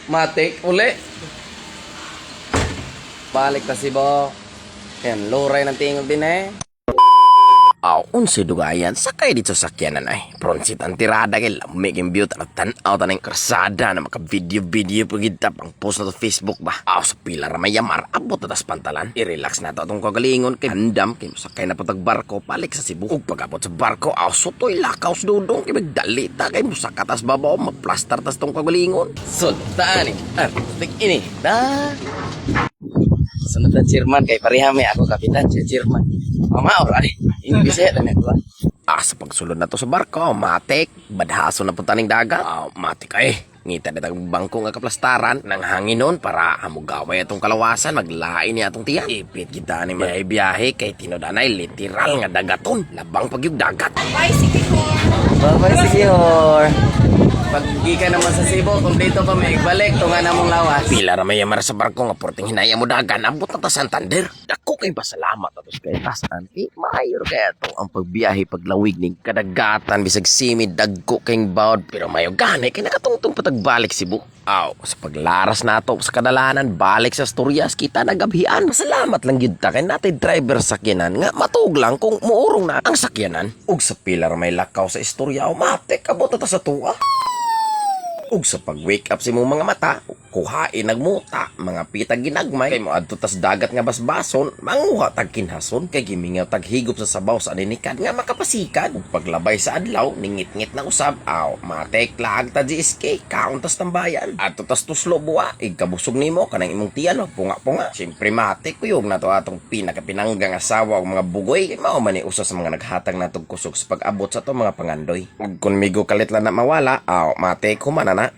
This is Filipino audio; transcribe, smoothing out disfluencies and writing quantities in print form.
Matik uli. Balik ta si Bo. Yan, luray ng tingog din eh. Unsi dugayan, sakay dito sa sakyanan ay. Pronsit ang tirada kay lamig yung beauty at tanaw tanang krasada na maka-video-video pagita pang post na to Facebook ba. Sa pilar may yamar, abot na tas pantalan. I-relax na to atong kagalingon kay handam kay musakay na patag barko, balik sa Cebu. Ug pag-abot sa barko, sutoy lakaw sa dudong kay magdalita kay musaka tas babaw, maplastar tas tong kagalingon. Sultani, artik ini, sunod na chairman kay parihami ako kapitan si chairman. Maor ani. Ini bisa dan ito. Sa pagsulod na to sa barko, matik, badhaso na punta ning dagat. Matik ay. Ngita na tag bangko nga kaplastaran nang hanginon para hamugaway atong kalawasan maglain ni atong tiyan. Ipit kita ni biyahe kay tinodanay literal nga dagaton. Labang pagyug dagat. Bye, sige Hor. Bye sige Hor. Paggi ka naman sa Cebu, kung dito pa may balik, tunga na mong lawas. Pila na may yamar sa barko nga porting hinaya mo dagan, abot na ta Santander. Dako kay pasalamat atos kay tasan. Mayor kaya to ang pagbiyahe paglawig ning kadagatan bisag simid dagko kay bawd pero mayo gani kay nakatungtong patagbalik Cebu. Sa paglaras nato sa kadalanan balik sa Asturias kita nagabhian. Masalamat lang gyud ta kay natay driver sa sakyanan nga matug lang kung muurong na ang sakyanan. Ug sa pilar may lakaw sa istorya matek abot ta sa tuwa. Ug sa pag-wake up si mong mga mata, kuhain nagmuta, mga pitag ginagmay, kay mo adto tas dagat nga basbason, manguha tag kinhason, kay gimingaw tag higop sa sabaw sa aninikan nga makapasikan. Ug paglabay sa adlaw, ningit-ngit na usab, matek laag ta GSK, kaon tas tambayan. Adto tas tuslo buwa, igkabusog nimo kanang imong tiyan, punga-punga. Siyempre matek kuyog na to atong pinakapinanggang asawa ug mga bugoy, kay mao man ni usa sa mga naghatag natog kusog sa pag-abot sa to mga pangandoy. Ug kun migo kalit lang na mawala, matek humana na.